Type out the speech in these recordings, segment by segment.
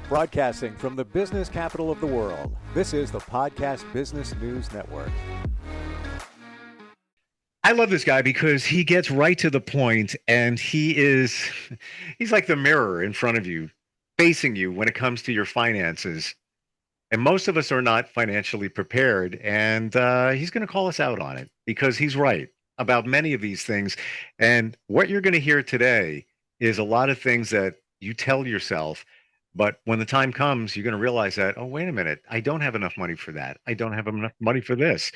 Broadcasting from the business capital of the world, this is the Podcast Business News Network. I love this guy because he gets right to the point, and he's like the mirror in front of you, facing you when it comes to your finances. And most of us are not financially prepared, and he's going to call us out on it because he's right about many of these things. And what you're going to hear today is a lot of things that you tell yourself, but when the time comes, you're going to realize that, oh, wait a minute, I don't have enough money for that. I don't have enough money for this.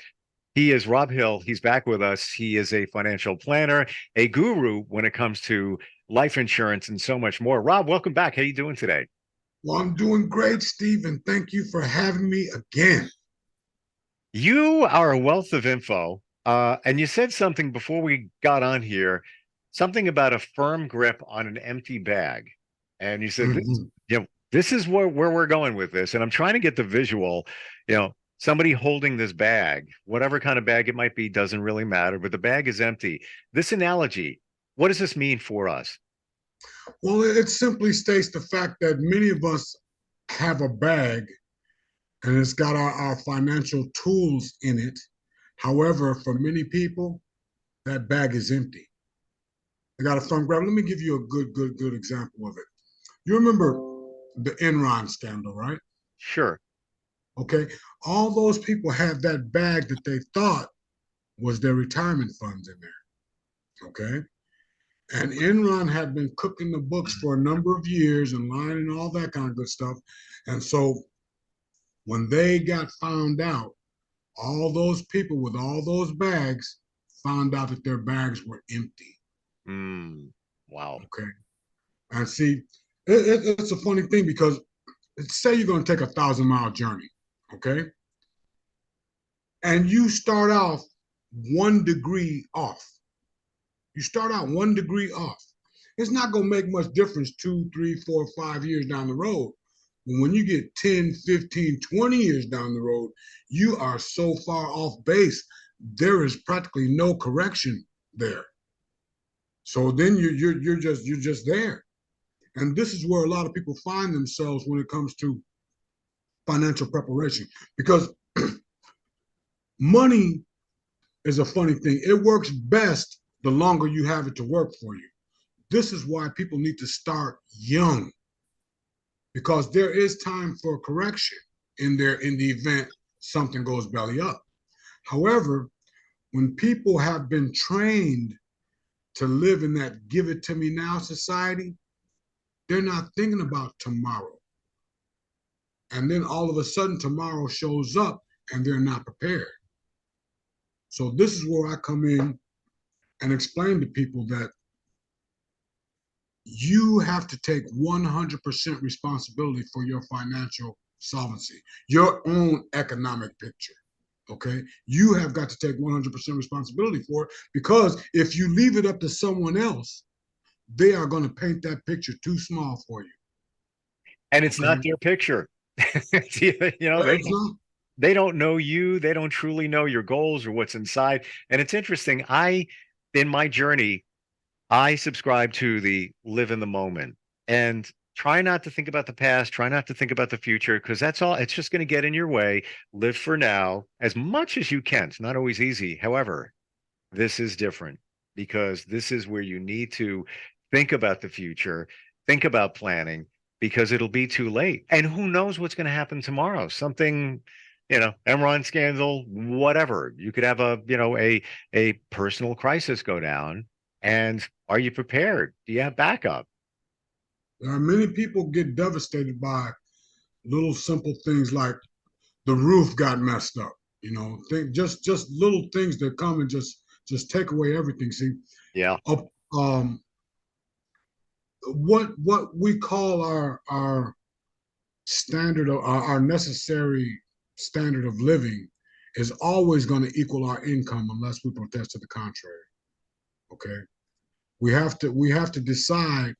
He is Robb Hill. He's back with us. He is a financial planner, a guru when it comes to life insurance and so much more. Robb, welcome back. How you doing today? Well, I'm doing great, Steve, and thank you for having me again. You are a wealth of info. And you said something before we got on here, something about a firm grip on an empty bag. And you said, this is where we're going with this. And I'm trying to get the visual, somebody holding this bag, whatever kind of bag it might be, doesn't really matter, but the bag is empty. This analogy, what does this mean for us? Well, it simply states the fact that many of us have a bag and it's got our financial tools in it. However, for many people, that bag is empty. They got a firm grab. Let me give you a good example of it. You remember the Enron scandal, right? Sure. Okay. All those people had that bag that they thought was their retirement funds in there. Okay. And Enron had been cooking the books for a number of years and lying and all that kind of good stuff. And so when they got found out, all those people with all those bags found out that their bags were empty. Wow. Okay. And see, it's a funny thing because say you're going to take a 1,000-mile journey. Okay. And you start off 1 degree off. You start out 1 degree off. It's not going to make much difference 2, 3, 4, 5 years down the road. But when you get 10, 15, 20 years down the road, you are so far off base, there is practically no correction there. So then you're just there. And this is where a lot of people find themselves when it comes to financial preparation, because money is a funny thing. It works best the longer you have it to work for you. This is why people need to start young, because there is time for correction in the event something goes belly up. However, when people have been trained to live in that give it to me now society, they're not thinking about tomorrow. And then all of a sudden tomorrow shows up and they're not prepared. So this is where I come in and explain to people that you have to take 100% responsibility for your financial solvency, your own economic picture. Okay. You have got to take 100% responsibility for it, because if you leave it up to someone else, they are going to paint that picture too small for you. And it's not their picture. They don't know you. They don't truly know your goals or what's inside. And it's interesting. In my journey, I subscribe to the live in the moment and try not to think about the past, try not to think about the future, because that's all, it's just going to get in your way. Live for now as much as you can. It's not always easy. However, this is different because this is where you need to think about the future, think about planning, because it'll be too late. And who knows what's going to happen tomorrow? Something, Enron scandal, whatever. You could have a personal crisis go down. And are you prepared? Do you have backup? Many people get devastated by little simple things like the roof got messed up. Just little things that come and just take away everything. See, yeah. What we call our standard of our necessary standard of living is always going to equal our income unless we protest to the contrary. Okay, we have to decide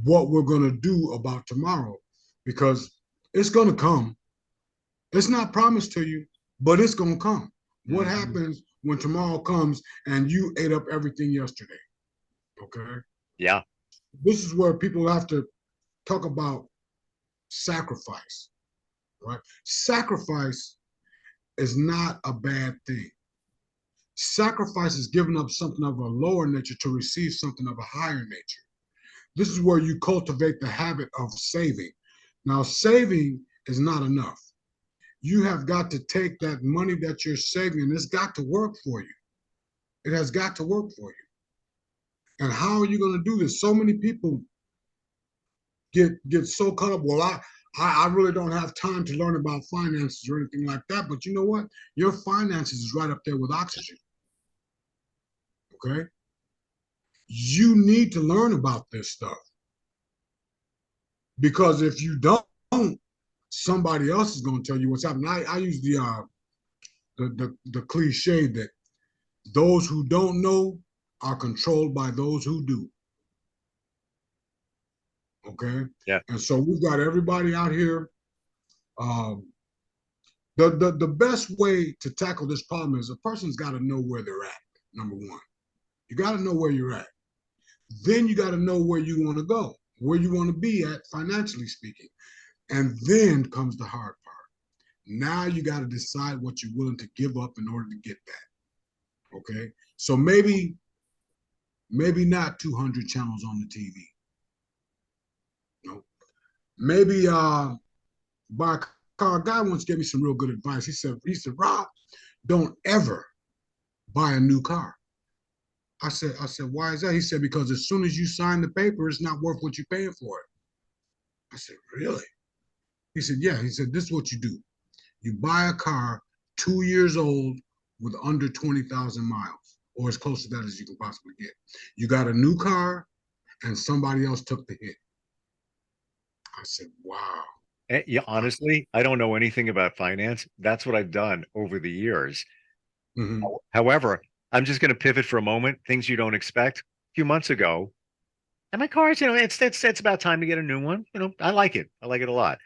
what we're going to do about tomorrow, because it's going to come. It's not promised to you, but it's going to come. What happens when tomorrow comes and you ate up everything yesterday? Okay. Yeah. This is where people have to talk about sacrifice, right? Sacrifice is not a bad thing. Sacrifice is giving up something of a lower nature to receive something of a higher nature. This is where you cultivate the habit of saving. Now, saving is not enough. You have got to take that money that you're saving, and it's got to work for you. It has got to work for you. And how are you going to do this? So many people get so caught up. Well, I really don't have time to learn about finances or anything like that. But you know what? Your finances is right up there with oxygen. Okay? You need to learn about this stuff. Because if you don't, somebody else is going to tell you what's happening. I use the cliche that those who don't know are controlled by those who do. Okay? Yeah. And so we've got everybody out here. The best way to tackle this problem is a person's got to know where they're at, number one. You got to know where you're at. Then you got to know where you want to go, where you want to be at financially speaking. And then comes the hard part. Now you got to decide what you're willing to give up in order to get that. Okay? So maybe not 200 channels on the TV. No. Maybe buy a car. A guy once gave me some real good advice. He said, Rob, don't ever buy a new car. I said, why is that? He said, because as soon as you sign the paper, it's not worth what you're paying for it. I said, really? He said, yeah. He said, this is what you do. You buy a car 2 years old with under 20,000 miles, or as close to that as you can possibly get. You got a new car and somebody else took the hit. I said, wow. Yeah, honestly, I don't know anything about finance. That's what I've done over the years. Mm-hmm. However, I'm just going to pivot for a moment. Things you don't expect. A few months ago, and my car's, it's about time to get a new one. I like it. I like it a lot.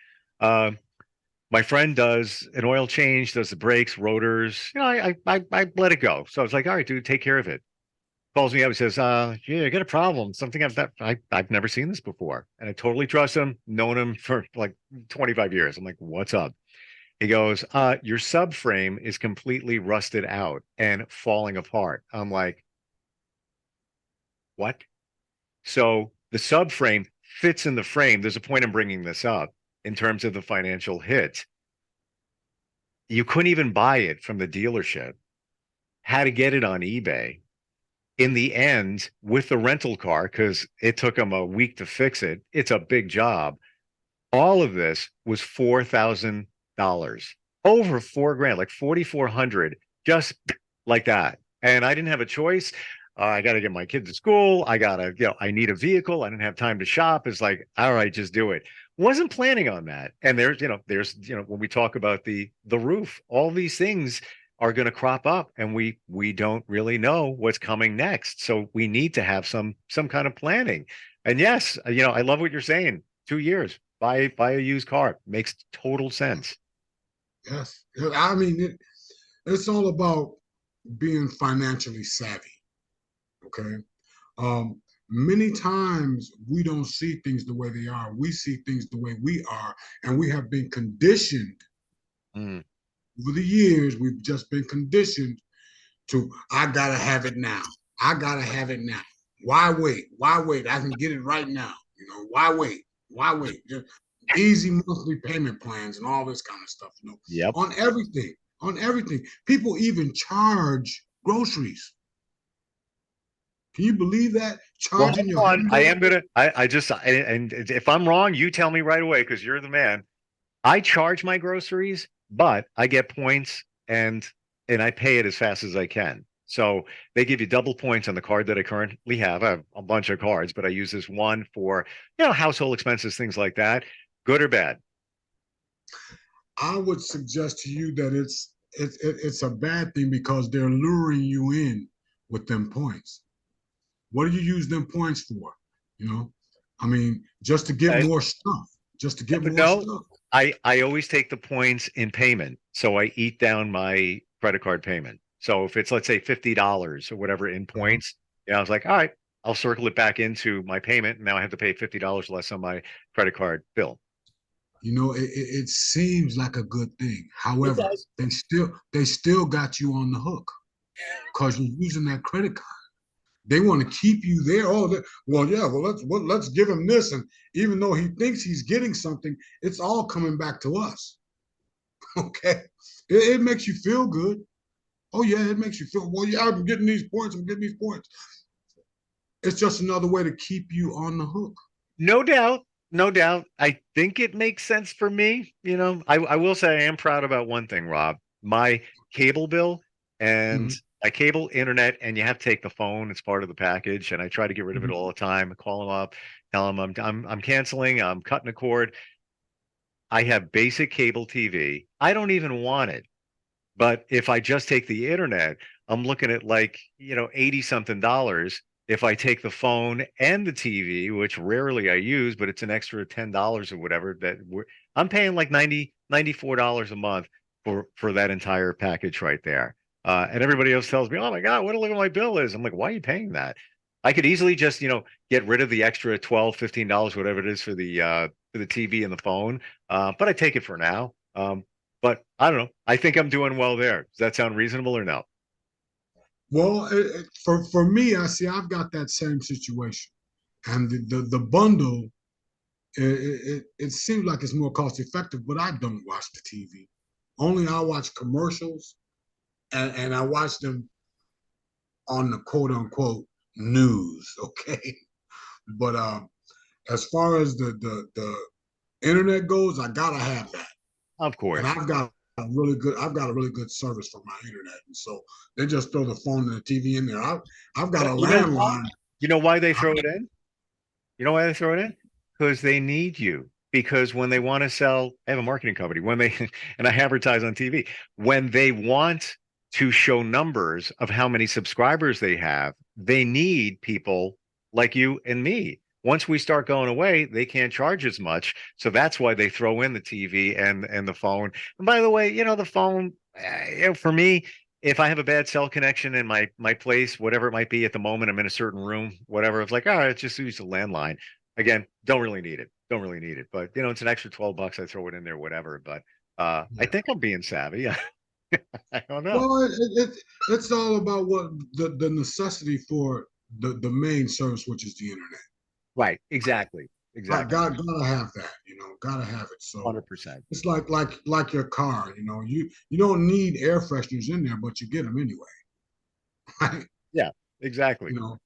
My friend does an oil change, does the brakes, rotors. I let it go. So I was like, all right, dude, take care of it. Calls me up and says, yeah, I got a problem. Something I've never seen this before. And I totally trust him, known him for like 25 years. I'm like, what's up? He goes, your subframe is completely rusted out and falling apart. I'm like, what? So the subframe fits in the frame. There's a point in bringing this up in terms of the financial hit. You couldn't even buy it from the dealership. Had to get it on eBay. In the end, with the rental car, because it took them a week to fix it, it's a big job. All of this was $4,000, over $4,000, like 4,400, just like that. And I didn't have a choice. I got to get my kid to school. I need a vehicle. I didn't have time to shop. It's like, all right, just do it. Wasn't planning on that. And there's when we talk about the roof, all these things are going to crop up, and we don't really know what's coming next. So we need to have some kind of planning. And yes, I love what you're saying. 2 years, buy a used car, makes total sense. Yes. I mean, it's all about being financially savvy. Okay. Many times we don't see things the way they are. We see things the way we are, and we have been conditioned. Over the years, we've just been conditioned to, I gotta have it now. I gotta have it now. Why wait? Why wait? I can get it right now. Why wait? Why wait? Just easy monthly payment plans and all this kind of stuff. Yep. On everything. People even charge groceries. Can you believe that? Well, Charging your hold on. I hamburger? am gonna. And if I'm wrong, you tell me right away because you're the man. I charge my groceries, but I get points and I pay it as fast as I can. So they give you double points on the card that I currently have. I have a bunch of cards, but I use this one for household expenses, things like that. Good or bad? I would suggest to you that it's a bad thing because they're luring you in with them points. What do you use them points for? I mean, just to get more stuff. Just to get more stuff. I always take the points in payment, so I eat down my credit card payment. So if it's, let's say, $50 or whatever in points, I was like, all right, I'll circle it back into my payment. And now I have to pay $50 less on my credit card bill. it seems like a good thing. It However, does. they still got you on the hook because you're using that credit card. They want to keep you there. Well, yeah, let's give him this, and even though he thinks he's getting something, it's all coming back to us. Okay, it makes you feel good. Oh yeah, it makes you feel. Well, yeah, I'm getting these points. I'm getting these points. It's just another way to keep you on the hook. No doubt. No doubt. I think it makes sense for me. I will say I am proud about one thing, Rob. My cable bill and Mhm. my cable internet, and you have to take the phone. It's part of the package, and I try to get rid of it all the time. Call them up, tell them I'm canceling. I'm cutting a cord. I have basic cable TV. I don't even want it. But if I just take the internet, I'm looking at like, 80 something dollars. If I take the phone and the TV, which rarely I use, but it's an extra $10 or whatever I'm paying like $94 a month for that entire package right there. And everybody else tells me, "Oh my God, what a look at my bill is." I'm like, "Why are you paying that?" I could easily just, get rid of the extra 12, $15, whatever it is for the TV and the phone. But I take it for now. But I don't know. I think I'm doing well there. Does that sound reasonable or no? Well, for me, I see I've got that same situation, and the bundle. It seems like it's more cost effective, but I don't watch the TV. Only I watch commercials, and I watch them on the quote unquote news. Okay, but as far as the internet goes, I gotta have that, Of and course. I've got a really good service for my internet, and so they just throw the phone and the TV in there. I've got a You know why? landline. You know why they throw it in? You know why they throw it in? Because they need you. Because when they want to sell, I have a marketing company. When they and I advertise on TV, when they want to show numbers of how many subscribers they have, they need people like you and me. Once we start going away, they can't charge as much. So that's why they throw in the TV and the phone. And by the way, the phone, for me, if I have a bad cell connection in my place, whatever it might be at the moment, I'm in a certain room, whatever. It's like, all right, just use the landline. Again, don't really need it. Don't really need it. But it's an extra $12. I throw it in there, whatever. But I Yeah. think I'm being savvy. I don't know. Well, it's all about what the necessity for the main service, which is the internet. Right. Exactly. I Exactly. gotta have that, gotta have it. So 100%. it's like your car, you don't need air fresheners in there, but you get them anyway. Right? Yeah, exactly. You know,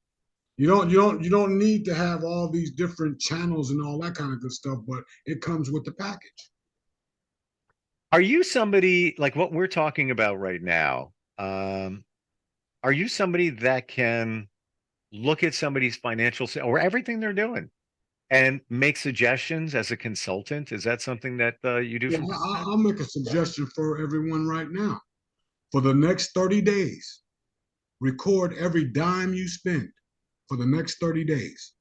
you don't need to have all these different channels and all that kind of good stuff, but it comes with the package. Are you somebody like what we're talking about right now? Are you somebody that can look at somebody's or everything they're doing and make suggestions as a consultant? Is that something that you do from Well, time to time? I'll make a suggestion for everyone right now. For the next 30 days, record every dime you spend for the next 30 days.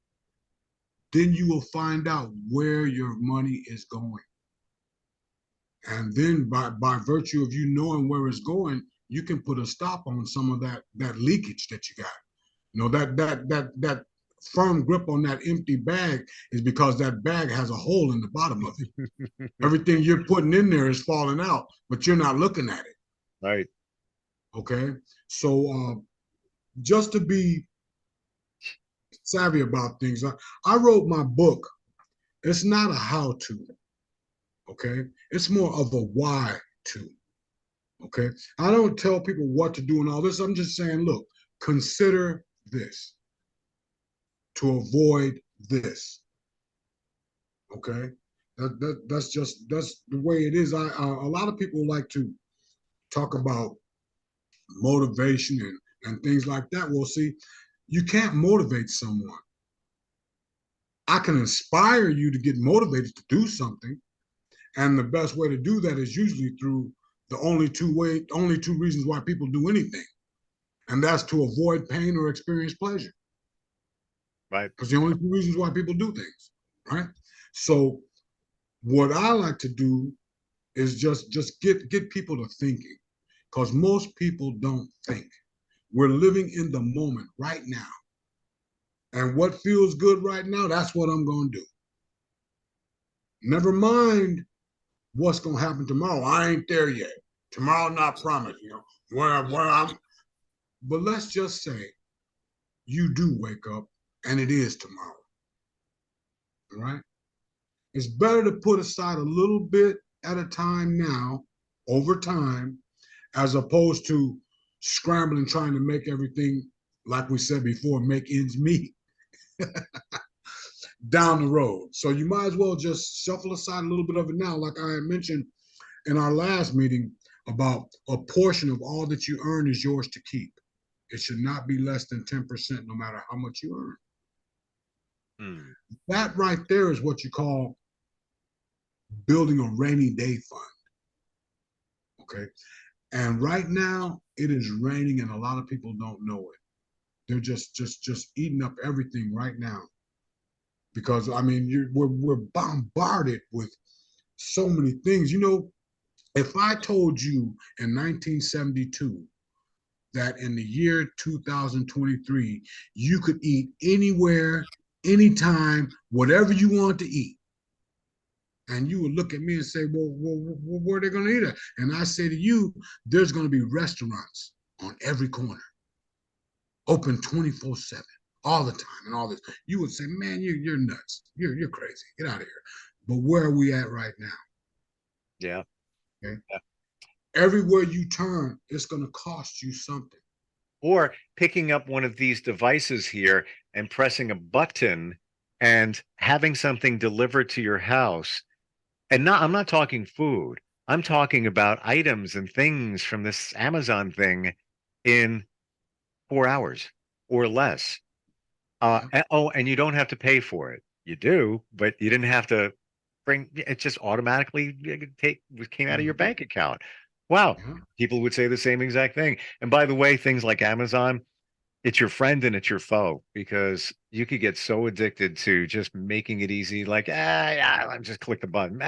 Then you will find out where your money is going. And then by virtue of you knowing where it's going, you can put a stop on some of that leakage that you got. That firm grip on that empty bag is because that bag has a hole in the bottom of it. Everything you're putting in there is falling out, but you're not looking at it. Right. Okay. So just to be savvy about things, I wrote my book. It's not a how to, okay? It's more of a why to, okay? I don't tell people what to do and all this. I'm just saying, look, consider this to avoid this, okay? That's the way it is. A lot of people like to talk about motivation and things like that. Well, see, you can't motivate someone. I can inspire you to get motivated to do something, and the best way to do that is usually through the only two reasons why people do anything, and that's to avoid pain or experience pleasure. Right. Because the only two reasons why people do things, right? So what I like to do is just get people to thinking, because most people don't think. We're living in the moment right now, and what feels good right now, that's what I'm going to do. Never mind what's gonna happen tomorrow. I ain't there yet. Tomorrow not promised, where I'm. But let's just say you do wake up and it is tomorrow. All right. It's better to put aside a little bit at a time now, over time, as opposed to scrambling trying to make everything, like we said before, make ends meet down the road. So you might as well just shuffle aside a little bit of it now, like I had mentioned in our last meeting about a portion of all that you earn is yours to keep. It should not be less than 10%, no matter how much you earn. Hmm. That right there is what you call building a rainy day fund. Okay. And right now it is raining and a lot of people don't know it. They're just eating up everything right now. Because I mean, we're bombarded with so many things. If I told you in 1972 that in the year 2023 you could eat anywhere, anytime, whatever you want to eat, and you would look at me and say, well where are they going to eat it? And I say to you, there's going to be restaurants on every corner, open 24/7, all the time, and all this. You would say, man, you're nuts. You're crazy. Get out of here. But where are we at right now? Yeah. Okay. Yeah. Everywhere you turn, it's going to cost you something. Or picking up one of these devices here and pressing a button and having something delivered to your house. And I'm not talking food. I'm talking about items and things from this Amazon thing in 4 hours or less. Yeah. And you don't have to pay for it. You do, but you didn't have to bring it. Just automatically came out of your Mm-hmm. bank account. Wow. Yeah. People would say the same exact thing. And by the way, things like Amazon, it's your friend and it's your foe because you could get so addicted to just making it easy. Like, yeah, let me just click the button.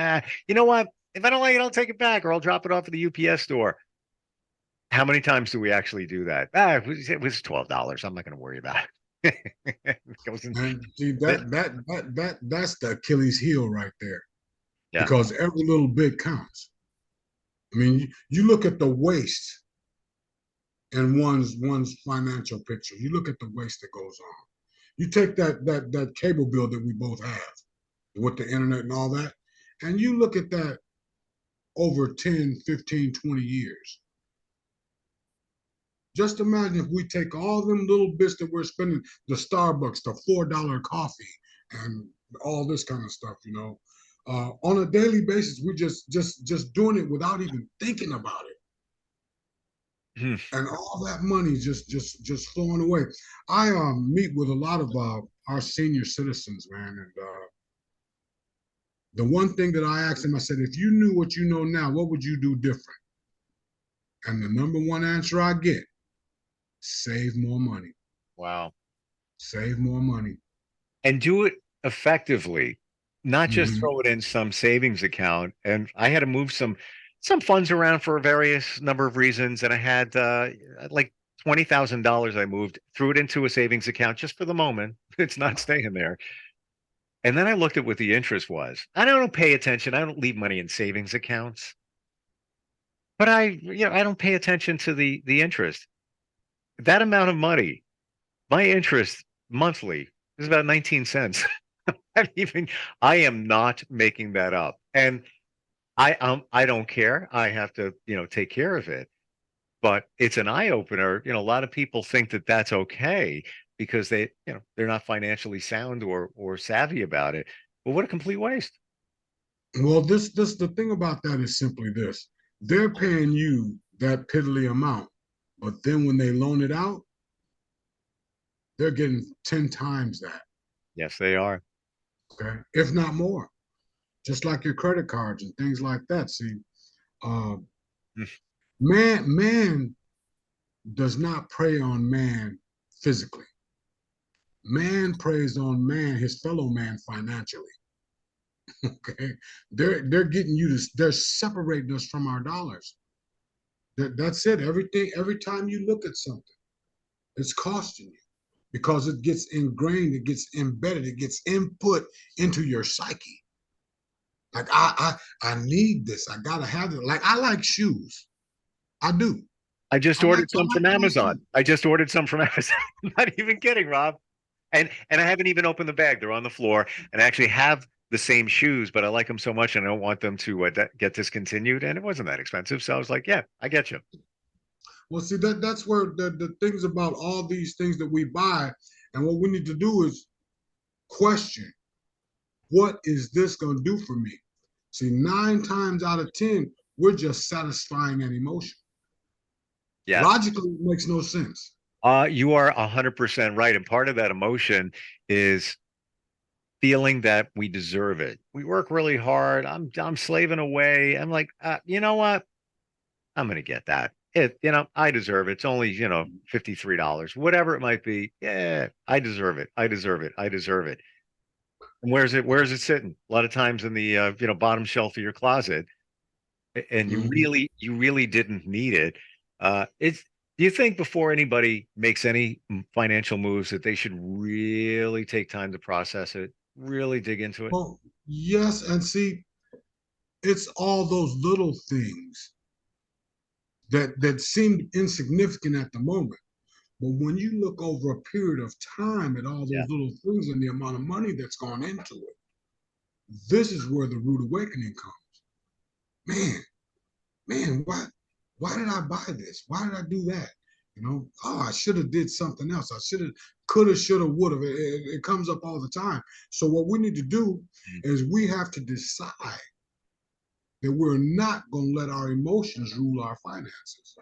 You know what? If I don't like it, I'll take it back or I'll drop it off at the UPS store. How many times do we actually do that? It was $12. I'm not going to worry about it. It goes in. And see That, that's the Achilles heel right there, yeah. because every little bit counts. I mean, you look at the waste in one's financial picture. You look at the waste that goes on. You take that cable bill that we both have with the internet and all that, and you look at that over 10, 15, 20 years. Just imagine if we take all them little bits that we're spending, the Starbucks, the $4 coffee, and all this kind of stuff, on a daily basis. We're just doing it without even thinking about it, Hmm. and all that money just flowing away. I meet with a lot of our senior citizens, man, and the one thing that I asked them, I said, if you knew what you know now, what would you do different? And the number one answer I get: save more money. Wow. Save more money. And do it effectively, not just Mm-hmm. throw it in some savings account. And I had to move some funds around for a various number of reasons, and I had like $20,000. I moved, threw it into a savings account just for the moment. It's not staying there. And then I looked at what the interest was. I don't pay attention. I don't leave money in savings accounts, but I don't pay attention to the interest. That amount of money, my interest monthly is about 19 cents. I even I am not making that up. And I don't care. I have to, take care of it. But it's an eye opener. A lot of people think that that's okay because they're not financially sound or savvy about it. But what a complete waste. Well, this the thing about that is simply this: they're paying you that piddly amount, but then when they loan it out, they're getting 10 times that, Yes, they are. okay, if not more. Just like your credit cards and things like that. See, uh, man does not prey on man physically. Man preys on man, his fellow man, financially. Okay, they're getting you to, they're separating us from our dollars. That's it. Everything, every time you look at something, it's costing you, because it gets ingrained, it gets embedded, it gets input into your psyche. Like I need this. I gotta have it. Like I like shoes. I do. I just I ordered some like from nice shoes. Amazon. I just ordered some from Amazon. I'm not even kidding, Rob. And I haven't even opened the bag. They're on the floor, and I actually have the same shoes, but I like them so much, and I don't want them to get discontinued. And it wasn't that expensive, so I was like, "Yeah, I get you." Well, see that's where the things about all these things that we buy, and what we need to do is question, what is this going to do for me? See, 9 times out of 10, we're just satisfying an emotion. Yes. Logically, it makes no sense. You are 100% right, and part of that emotion is feeling that we deserve it. We work really hard. I'm slaving away. I'm like, you know what? I'm gonna get that. I deserve it. It's only, $53, whatever it might be. Yeah, I deserve it. I deserve it. I deserve it. And where's it sitting? A lot of times in the bottom shelf of your closet, and Mhm. you really didn't need it. It's Do you think before anybody makes any financial moves that they should really take time to process it, really dig into it? Well, yes, and see, it's all those little things that seem insignificant at the moment. But when you look over a period of time at all Yeah. those little things and the amount of money that's gone into it, this is where the rude awakening comes. Man, man, why did I buy this? Why did I do that? Oh, I should have did something else. I should have, could have, should have, would have. It comes up all the time. So what we need to do Mm. is we have to decide that we're not going to let our emotions rule our finances.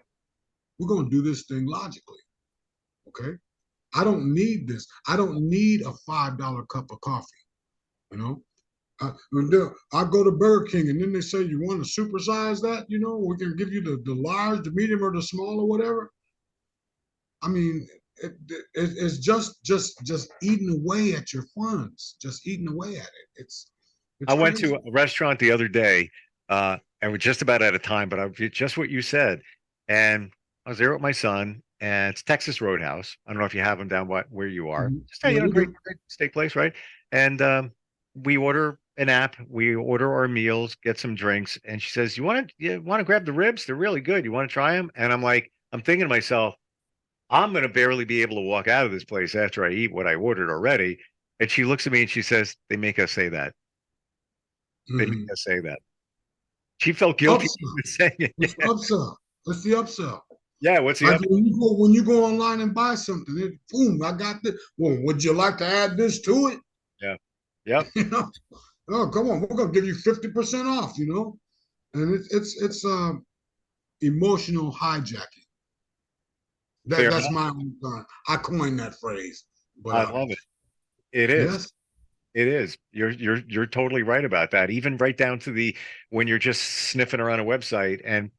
We're going to do this thing logically. Okay. I don't need this. I don't need a $5 cup of coffee. You know, I go to Burger King and then they say, you want to supersize that? We can give you the large, the medium, or the small, or whatever. I mean, it's just eating away at your funds, just eating away at it. It's I went to crazy. a restaurant the other day, and we're just about out of time, but just what you said. And I was there with my son, and it's Texas Roadhouse. I don't know if you have them down where you are. Mhm. Just Yeah, we great, do. great steak place, right? And we order an app, we order our meals, get some drinks, and she says, "You want to grab the ribs? They're really good. You want to try them?" And I'm like, I'm thinking to myself, I'm going to barely be able to walk out of this place after I eat what I ordered already. And she looks at me and she says, "They make us say that. They make Hmm. us say that." She felt guilty Upsell. even saying it. It's Yeah. upsell. It's the upsell. Yeah. What's the Like up? when you go online and buy something, boom, I got this. Well, would you like to add this to it? Yeah. Yep. you know, oh, come on, we're gonna give you 50% off. And it's emotional hijacking. That Fair that's enough. my own term. I coined that phrase, but I love it. It is. yes. It is. You're totally right about that. Even right down to the when you're just sniffing around a website and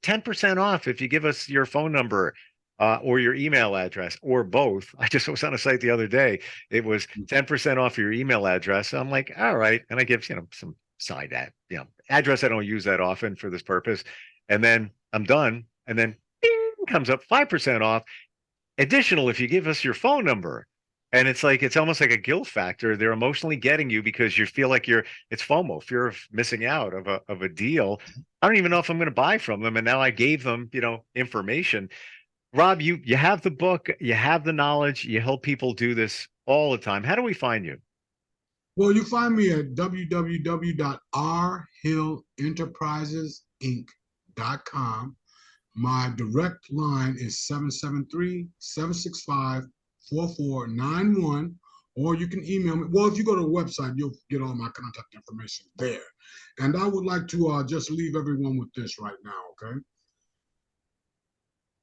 10% off if you give us your phone number or your email address or both. I just was on a site the other day. It was 10% off your email address. I'm like, all right. And I give, some side address I don't use that often for this purpose. And then I'm done. And then ding, comes up 5% off. Additional if you give us your phone number. And it's almost like a guilt factor. They're emotionally getting you because you feel like it's FOMO, fear of missing out of a deal. I don't even know if I'm going to buy from them. And now I gave them, information. Rob, you have the book, you have the knowledge, you help people do this all the time. How do we find you? Well, you find me at www.rhillenterprisesinc.com. My direct line is 773-765-4491. Or you can email me. Well, if you go to the website, you'll get all my contact information there. And I would like to just leave everyone with this right now, okay?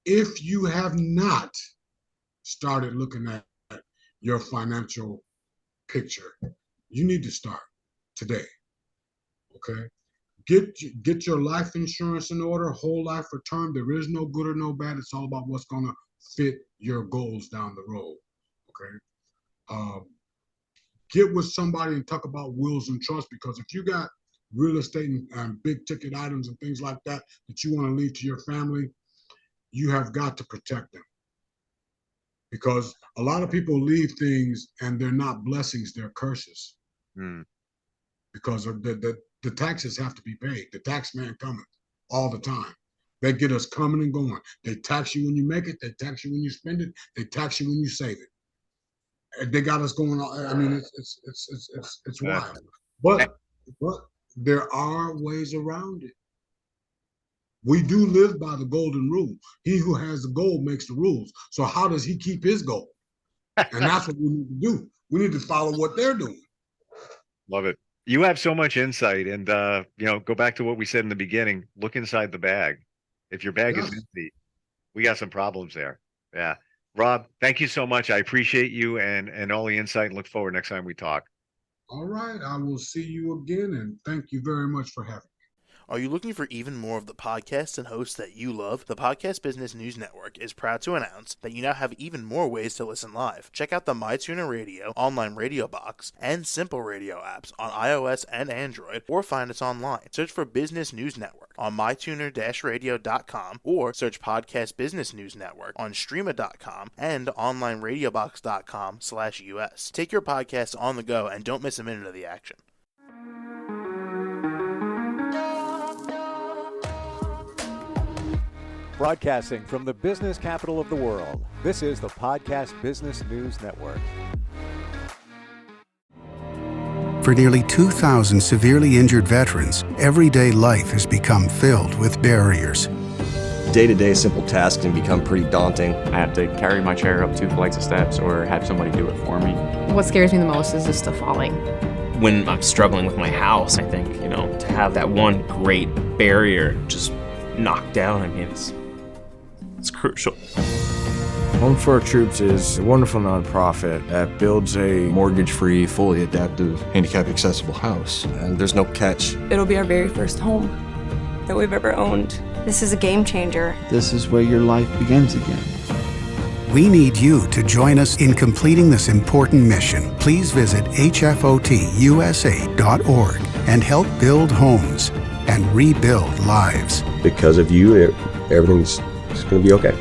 If you have not started looking at your financial picture, you need to start today, okay? Get your life insurance in order, whole life or term. There is no good or no bad. It's all about what's going to fit your goals down the road. Okay. Um, get with somebody and talk about wills and trusts, because if you got real estate and big ticket items and things like that you want to leave to your family, you have got to protect them, because a lot of people leave things and they're not blessings, they're curses, Hmm. because of the taxes have to be paid. The tax man coming all the time. They get us coming and going. They tax you when you make it. They tax you when you spend it. They tax you when you save it. And they got us going on. I mean, it's wild. But there are ways around it. We do live by the golden rule. He who has the gold makes the rules. So how does he keep his gold? And that's what we need to do. We need to follow what they're doing. Love it. You have so much insight, and go back to what we said in the beginning. Look inside the bag. If your bag is empty, we got some problems there. Yeah. Robb, thank you so much. I appreciate you and all the insight, and look forward next time we talk. All right. I will see you again, and thank you very much for having me. Are you looking for even more of the podcasts and hosts that you love? The Podcast Business News Network is proud to announce that you now have even more ways to listen live. Check out the MyTuner Radio, online radio box, and Simple Radio apps on iOS and Android, or find us online. Search for Business News Network on mytuner-radio.com, or search Podcast Business News Network on streama.com and onlineradiobox.com/US. Take your podcast on the go and don't miss a minute of the action. Broadcasting from the business capital of the world, this is the Podcast Business News Network. For nearly 2,000 severely injured veterans, everyday life has become filled with barriers. Day-to-day simple tasks can become pretty daunting. I have to carry my chair up 2 flights of steps or have somebody do it for me. What scares me the most is just the falling. When I'm struggling with my house, I think, to have that one great barrier just knocked down, it's crucial. Home for Our Troops is a wonderful nonprofit that builds a mortgage-free, fully adaptive, handicap-accessible house. And there's no catch. It'll be our very first home that we've ever owned. This is a game changer. This is where your life begins again. We need you to join us in completing this important mission. Please visit hfotusa.org and help build homes and rebuild lives. Because of you, everything's going to be okay.